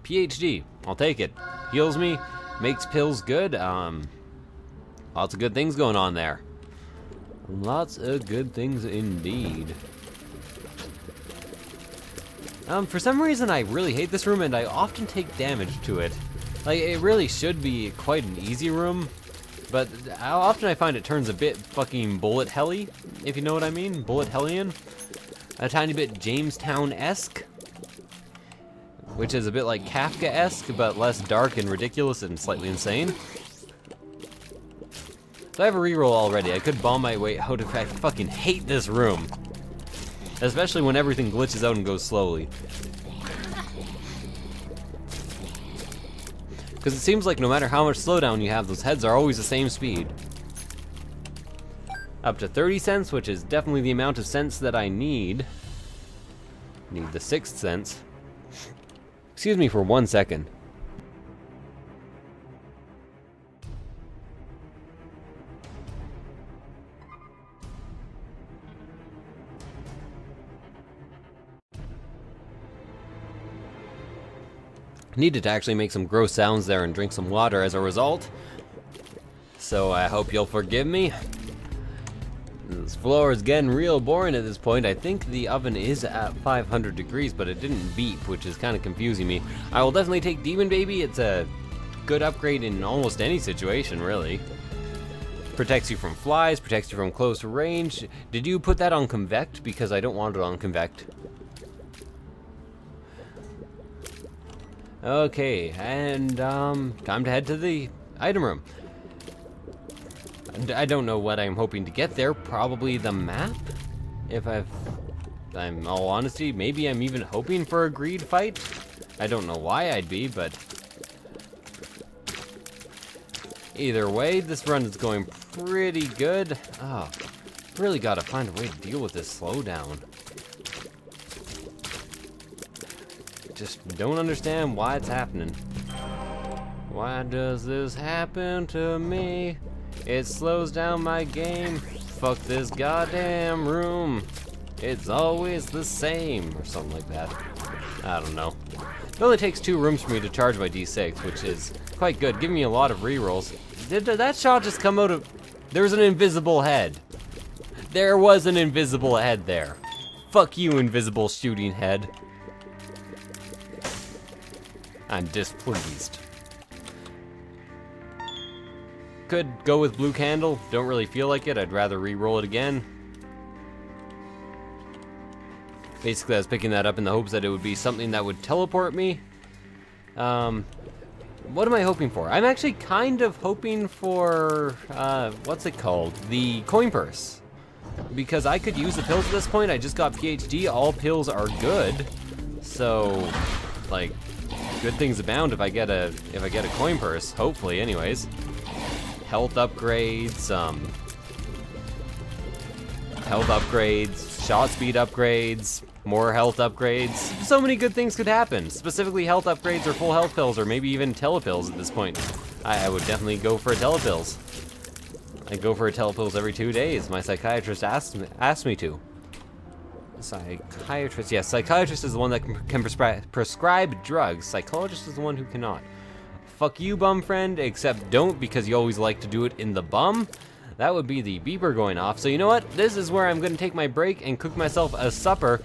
Speaker 1: PhD, I'll take it. Heals me, makes pills good. Lots of good things going on there. Lots of good things indeed. For some reason I really hate this room and I often take damage to it. Like, it really should be quite an easy room, but often I find it turns a bit fucking bullet helly, if you know what I mean. Bullet hellion. A tiny bit Jamestown-esque, which is a bit like Kafka-esque, but less dark and ridiculous and slightly insane. So I have a reroll already. I could bomb my way out. In fact, I fucking hate this room. Especially when everything glitches out and goes slowly. Because it seems like no matter how much slowdown you have, those heads are always the same speed. Up to 30 cents, which is definitely the amount of cents that I need. Need the 6th sense. Excuse me for 1 second. Needed to actually make some gross sounds there and drink some water as a result. So I hope you'll forgive me. This floor is getting real boring at this point. I think the oven is at 500 degrees, but it didn't beep, which is kind of confusing me. I will definitely take Demon Baby. It's a good upgrade in almost any situation, really. Protects you from flies, protects you from close range. Did you put that on convect? Because I don't want it on convect. Okay, and time to head to the item room. I don't know what I'm hoping to get there. Probably the map? I'm all honesty, maybe I'm even hoping for a greed fight. I don't know why I'd be, but either way, this run is going pretty good. Oh, really gotta find a way to deal with this slowdown. Just don't understand why it's happening. Why does this happen to me? It slows down my game. Fuck this goddamn room. It's always the same, or something like that. I don't know. It only takes 2 rooms for me to charge my D6, which is quite good, giving me a lot of rerolls. Did that shot just come out of... There's an invisible head. There was an invisible head there. Fuck you, invisible shooting head. I'm displeased. Could go with blue candle. Don't really feel like it. I'd rather re-roll it again. Basically, I was picking that up in the hopes that it would be something that would teleport me. What am I hoping for? I'm actually kind of hoping for, what's it called? The coin purse. Because I could use the pills at this point. I just got PhD. All pills are good. So, like, good things abound if I get a coin purse. Hopefully, anyways. Health upgrades, shot speed upgrades, more health upgrades. So many good things could happen. Specifically health upgrades or full health pills, or maybe even telepills at this point. I would definitely go for a telepills. I go for a telepills every 2 days. My psychiatrist asked me to. Psychiatrist, yes, psychiatrist is the one that can prescribe drugs. Psychologist is the one who cannot. Fuck you, bum friend, except don't, because you always like to do it in the bum. That would be the beeper going off. So you know what? This is where I'm going to take my break and cook myself a supper.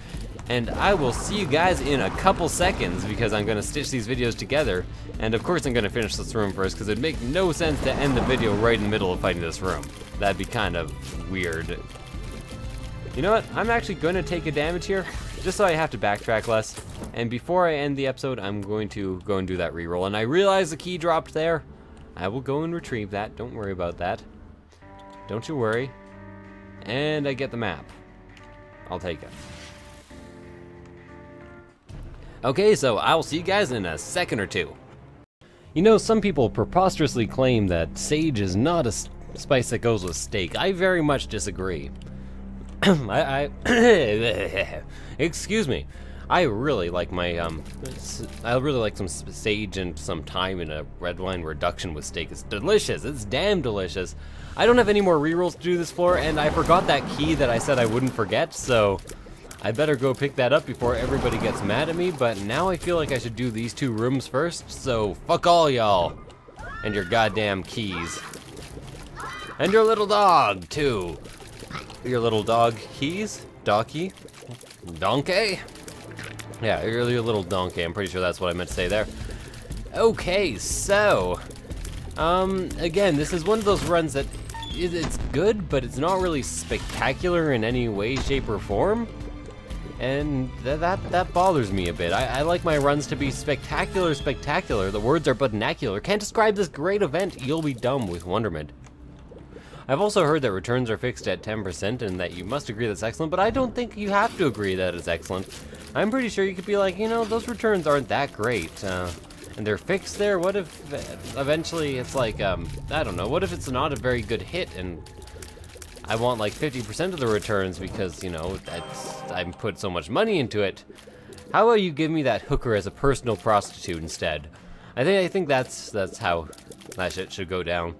Speaker 1: And I will see you guys in a couple seconds, because I'm going to stitch these videos together. And of course I'm going to finish this room first, because it'd make no sense to end the video right in the middle of fighting this room. That'd be kind of weird. You know what? I'm actually going to take a damage here, just so I have to backtrack less. And before I end the episode, I'm going to go and do that reroll. And I realize the key dropped there. I will go and retrieve that. Don't worry about that. Don't you worry. And I get the map. I'll take it. Okay, so I'll see you guys in a second or two. You know, some people preposterously claim that sage is not a spice that goes with steak. I very much disagree. Excuse me. I really like my, I really like some sage and some thyme in a red wine reduction with steak. It's delicious. It's damn delicious. I don't have any more rerolls to do this floor, and I forgot that key that I said I wouldn't forget, so I better go pick that up before everybody gets mad at me. But now I feel like I should do these 2 rooms first, so fuck all y'all and your goddamn keys. And your little dog, too. Your little dog keys? Donkey? Donkey? Yeah, your little donkey. I'm pretty sure that's what I meant to say there. Okay, so again, this is one of those runs that it's good, but it's not really spectacular in any way, shape, or form. And that bothers me a bit. I like my runs to be spectacular. The words are but vernacular. Can't describe this great event. You'll be dumb with wonderment. I've also heard that returns are fixed at 10% and that you must agree that's excellent, but I don't think you have to agree that it's excellent. I'm pretty sure you could be like, you know, those returns aren't that great, and they're fixed there. What if eventually it's like, I don't know, what if it's not a very good hit and I want like 50% of the returns because, you know, I put so much money into it. How about you give me that hooker as a personal prostitute instead? I think that's how that shit should go down.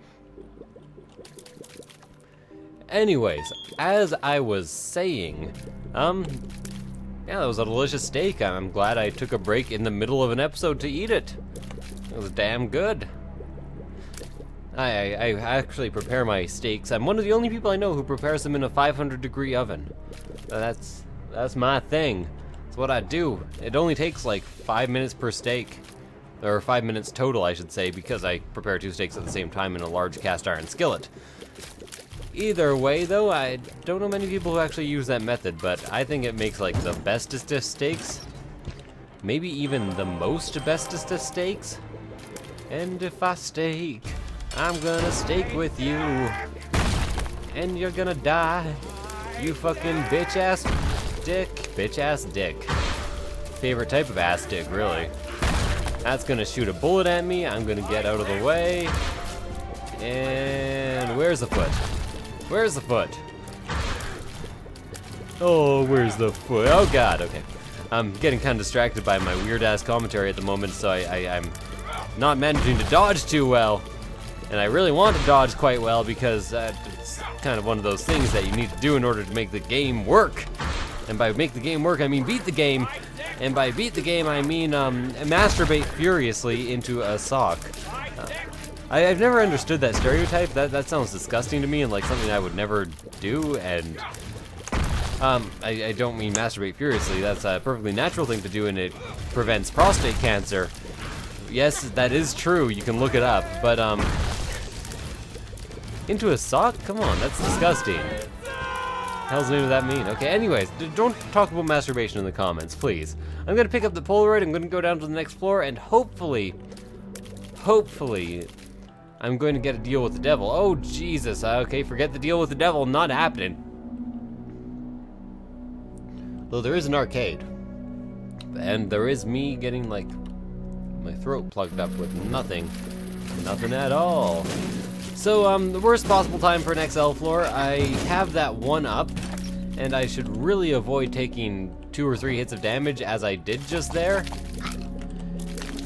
Speaker 1: Anyways, as I was saying, yeah, that was a delicious steak. I'm glad I took a break in the middle of an episode to eat it. It was damn good. I actually prepare my steaks. I'm one of the only people I know who prepares them in a 500-degree oven. That's my thing. That's what I do. It only takes like 5 minutes per steak. Or 5 minutes total, I should say, because I prepare 2 steaks at the same time in a large cast iron skillet. Either way, though, I don't know many people who actually use that method, but I think it makes, like, the bestest of steaks. Maybe even the most bestest of steaks. And if I steak, I'm gonna steak with you. And you're gonna die, you fucking bitch-ass dick. Bitch-ass dick. Favorite type of ass dick, really. That's gonna shoot a bullet at me. I'm gonna get out of the way. And where's the foot? Where's the foot? Oh, where's the foot? Oh god, okay. I'm getting kind of distracted by my weird-ass commentary at the moment, so I'm not managing to dodge too well. And I really want to dodge quite well because it's kind of one of those things that you need to do in order to make the game work. And by make the game work, I mean beat the game. And by beat the game, I mean masturbate furiously into a sock. I've never understood that stereotype. That sounds disgusting to me and like something I would never do. And I don't mean masturbate furiously. That's a perfectly natural thing to do, and it prevents prostate cancer. Yes, that is true. You can look it up. But into a sock? Come on, that's disgusting. Hell's name does that mean? Okay, anyways, don't talk about masturbation in the comments, please. I'm gonna pick up the Polaroid, I'm gonna go down to the next floor, and hopefully, I'm going to get a deal with the devil. Oh, Jesus, okay, forget the deal with the devil, not happening. Though there is an arcade. And there is me getting, like, my throat plugged up with nothing. Nothing at all. So, the worst possible time for an XL floor, I have that one up, and I should really avoid taking 2 or 3 hits of damage as I did just there,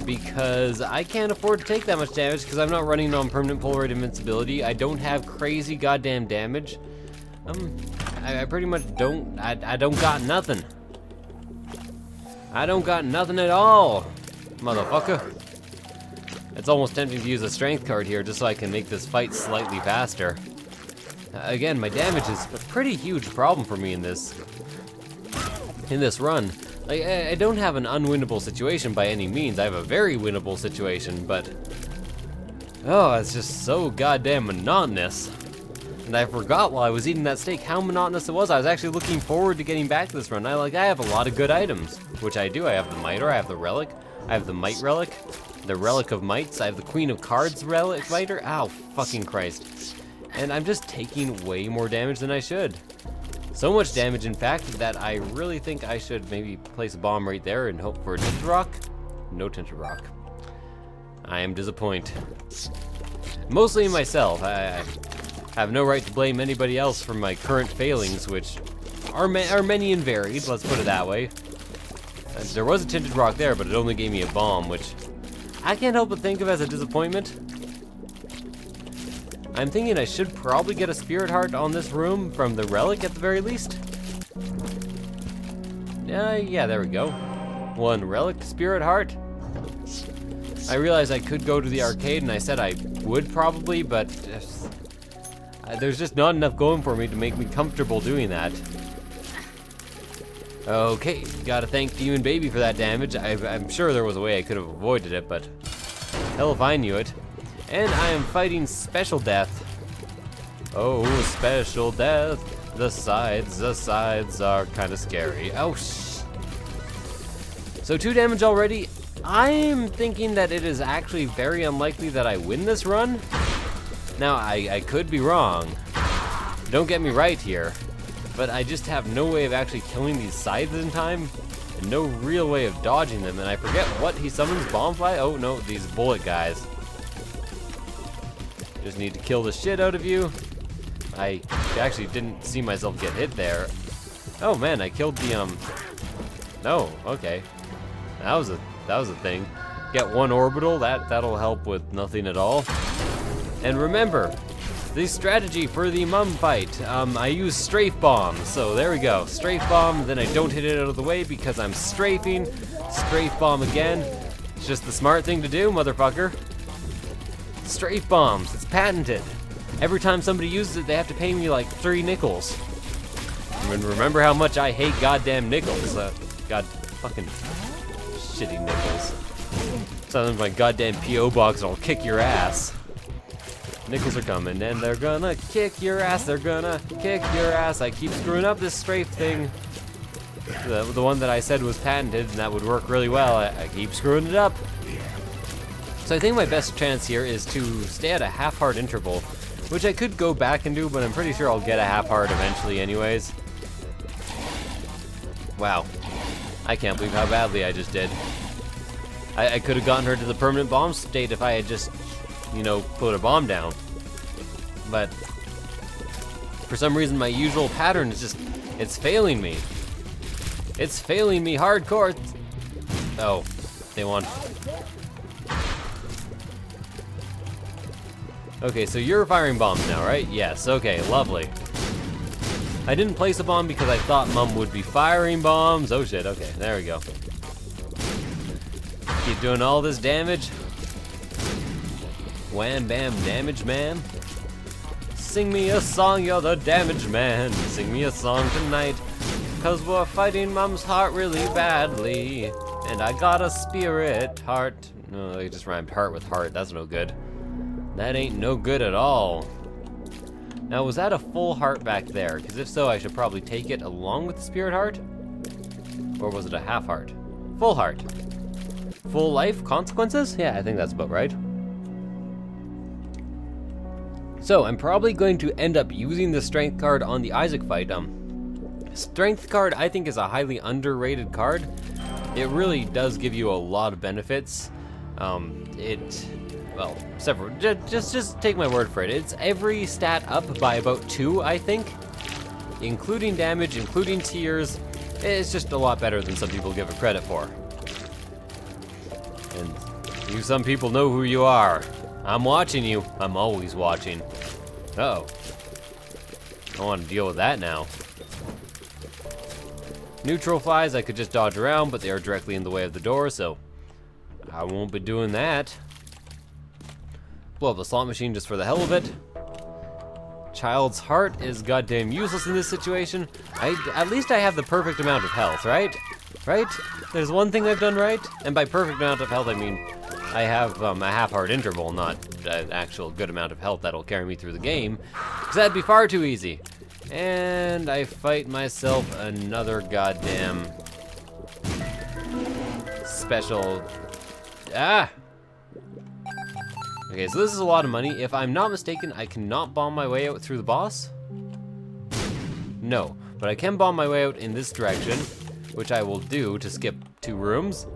Speaker 1: because I can't afford to take that much damage because I'm not running on permanent Polaroid invincibility. I don't have crazy goddamn damage. I pretty much don't, I don't got nothing. I don't got nothing at all, motherfucker. It's almost tempting to use a strength card here just so I can make this fight slightly faster. Again, my damage is a pretty huge problem for me in this run. Like, I don't have an unwinnable situation by any means. I have a very winnable situation, but oh, it's just so goddamn monotonous. And I forgot while I was eating that steak how monotonous it was. I was actually looking forward to getting back to this run. I have a lot of good items, which I do. I have the Mitre, I have the Relic, I have the Might Relic, the Relic of Mites, I have the Queen of Cards Relic Mitre. Ow, fucking Christ. And I'm just taking way more damage than I should. So much damage, in fact, that I really think I should maybe place a bomb right there and hope for a Tinted Rock. No Tinted Rock. I am disappointed. Mostly myself. I have no right to blame anybody else for my current failings, which are many and varied, let's put it that way. There was a Tinted Rock there, but it only gave me a bomb, which I can't help but think of as a disappointment. I'm thinking I should probably get a Spirit Heart on this room from the Relic at the very least. Yeah, there we go. 1 Relic Spirit Heart. I realized I could go to the arcade, and I said I would probably, but there's just not enough going for me to make me comfortable doing that. Okay, gotta thank Demon Baby for that damage. I'm sure there was a way I could have avoided it, but hell if I knew it. And I am fighting Special Death. Oh, Special Death. The sides are kind of scary. Oh, So 2 damage already. I'm thinking that it is actually very unlikely that I win this run. Now, I could be wrong. Don't get me right here. But I just have no way of actually killing these scythes in time. And no real way of dodging them. And I forget what he summons. Bombfly? Oh, no, these bullet guys. Just need to kill the shit out of you. I actually didn't see myself get hit there. Oh man, I killed the No, okay. That was a thing. Get 1 orbital, that'll help with nothing at all. And remember, the strategy for the mum fight. I use strafe bomb, so there we go. Strafe bomb, then I don't hit it out of the way because I'm strafing. Strafe bomb again. It's just the smart thing to do, motherfucker. Strafe bombs, it's patented. Every time somebody uses it, they have to pay me like 3 nickels. And remember how much I hate goddamn nickels. God fucking shitty nickels. Send them to my goddamn P.O. box and I'll kick your ass. Nickels are coming, and they're gonna kick your ass. They're gonna kick your ass. I keep screwing up this strafe thing. The one that I said was patented and that would work really well. I keep screwing it up. So I think my best chance here is to stay at a half-heart interval, which I could go back and do, but I'm pretty sure I'll get a half-heart eventually anyways. Wow. I can't believe how badly I just did. I could have gotten her to the permanent bomb state if I had just, you know, put a bomb down. But for some reason my usual pattern is just, it's failing me. It's failing me hardcore. Oh, they won. Okay, so you're firing bombs now, right? Yes, okay, lovely. I didn't place a bomb because I thought Mum would be firing bombs. Oh shit, okay, there we go. Keep doing all this damage. Wham bam damage man. Sing me a song, you're the damage man. Sing me a song tonight. 'Cause we're fighting Mom's heart really badly. And I got a spirit heart. No, I just rhymed heart with heart. That's no good. That ain't no good at all. Now, was that a full heart back there? Because if so, I should probably take it along with the spirit heart? Or was it a half heart? Full heart. Full life consequences? Yeah, I think that's about right. So, I'm probably going to end up using the strength card on the Yessik fight. Strength card, I think, is a highly underrated card. It really does give you a lot of benefits. Well, several. Just take my word for it. It's every stat up by about 2, I think, including damage, including tears. It's just a lot better than some people give it credit for. And you, some people know who you are. I'm watching you. I'm always watching. Uh-oh. I want to deal with that now. Neutral flies, I could just dodge around, but they are directly in the way of the door, so I won't be doing that. Blow up the slot machine just for the hell of it. Child's heart is goddamn useless in this situation. At least I have the perfect amount of health, right? Right? There's one thing I've done right, and by perfect amount of health I mean I have a half-heart interval, not an actual good amount of health that'll carry me through the game, because that'd be far too easy. And I fight myself another goddamn special. Ah! Okay, so this is a lot of money. If I'm not mistaken, I cannot bomb my way out through the boss. No, but I can bomb my way out in this direction, which I will do to skip 2 rooms.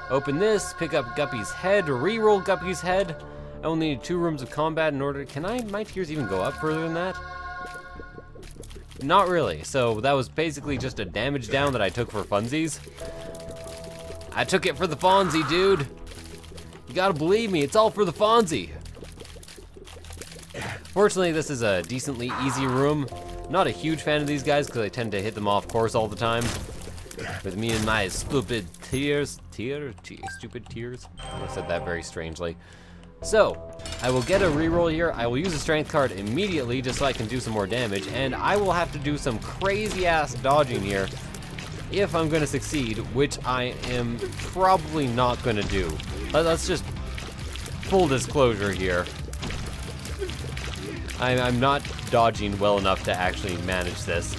Speaker 1: Open this, pick up Guppy's head, re-roll Guppy's head. I only need 2 rooms of combat in order. Can my tears even go up further than that? Not really, so that was basically just a damage down that I took for funsies. I took it for the Fonzie, dude. You gotta believe me, it's all for the Fonzie. Fortunately, this is a decently easy room. Not a huge fan of these guys because I tend to hit them off course all the time. With me and my stupid tears. Stupid tears? I said that very strangely. So, I will get a reroll here. I will use a strength card immediately just so I can do some more damage, and I will have to do some crazy ass dodging here if I'm gonna succeed, which I am probably not gonna do. Let's just full disclosure here. I'm not dodging well enough to actually manage this.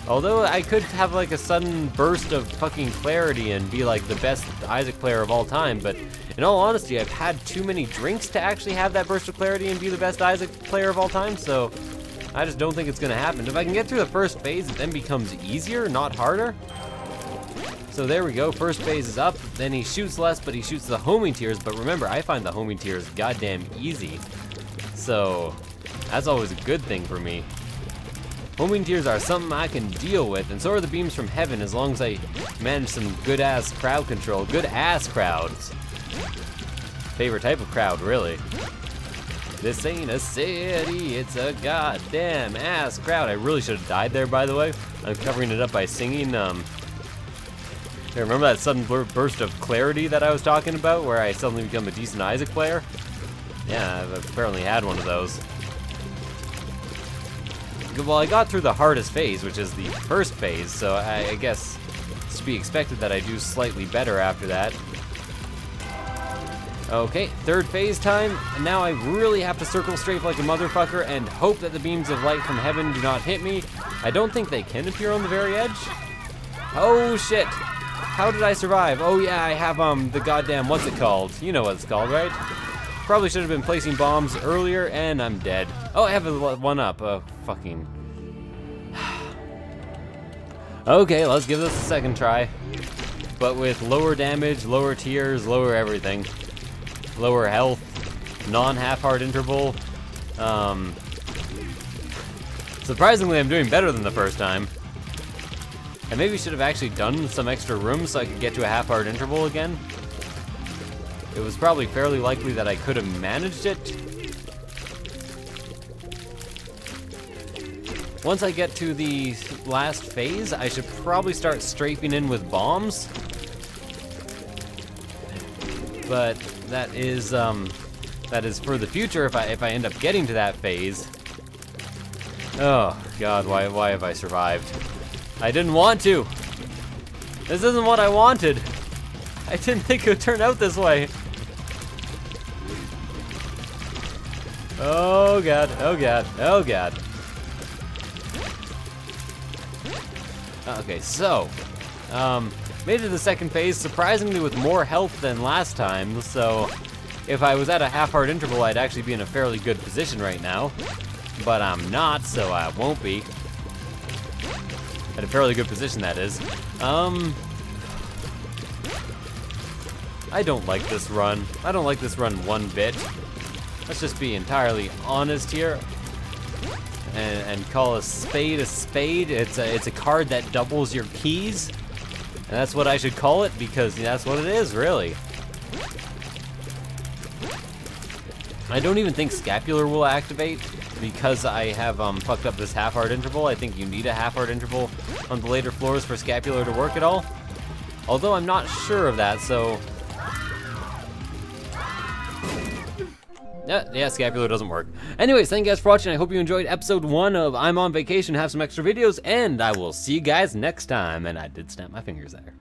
Speaker 1: Although I could have like a sudden burst of fucking clarity and be like the best Yessik player of all time, but in all honesty, I've had too many drinks to actually have that burst of clarity and be the best Yessik player of all time, so I just don't think it's gonna happen. If I can get through the first phase, it then becomes easier, not harder. So there we go, first phase is up, then he shoots less, but he shoots the homing tears, but remember, I find the homing tears goddamn easy. So that's always a good thing for me. Homing tears are something I can deal with, and so are the beams from heaven as long as I manage some good-ass crowd control. Good-ass crowds. Favorite type of crowd, really. This ain't a city, it's a goddamn ass crowd. I really should have died there, by the way. I'm covering it up by singing, remember that sudden burst of clarity that I was talking about, where I suddenly become a decent Yessik player? Yeah, I've apparently had one of those. Well, I got through the hardest phase, which is the first phase, so I guess it's to be expected that I do slightly better after that. Okay, third phase time, and now I really have to circle strafe like a motherfucker and hope that the beams of light from heaven do not hit me. I don't think they can appear on the very edge. Oh shit! How did I survive? Oh yeah, I have the goddamn, what's it called? You know what it's called, right? Probably should have been placing bombs earlier, and I'm dead. Oh, I have a one up. Fucking. Okay, let's give this a second try. But with lower damage, lower tiers, lower everything. Lower health, non-half-hard interval. Surprisingly, I'm doing better than the first time. I maybe should have actually done some extra rooms so I could get to a half-hard interval again. It was probably fairly likely that I could have managed it. Once I get to the last phase, I should probably start strafing in with bombs. But that is for the future if I end up getting to that phase. Oh God, why have I survived? I didn't want to. This isn't what I wanted. I didn't think it would turn out this way. Oh God, oh God, oh God. Okay, so, made it to the second phase, surprisingly with more health than last time, so if I was at a half-hard interval, I'd actually be in a fairly good position right now. But I'm not, so I won't be. At a fairly good position, that is. I don't like this run. I don't like this run one bit. Let's just be entirely honest here. And call a spade a spade. It's a card that doubles your keys. And that's what I should call it, because that's what it is, really. I don't even think Scapular will activate, because I have fucked up this half-hard interval. I think you need a half-hard interval on the later floors for Scapular to work at all. Although I'm not sure of that, so... Yeah, Scapular doesn't work. Anyways, thank you guys for watching. I hope you enjoyed episode 1 of I'm on Vacation, have some extra videos, and I will see you guys next time. And I did snap my fingers there.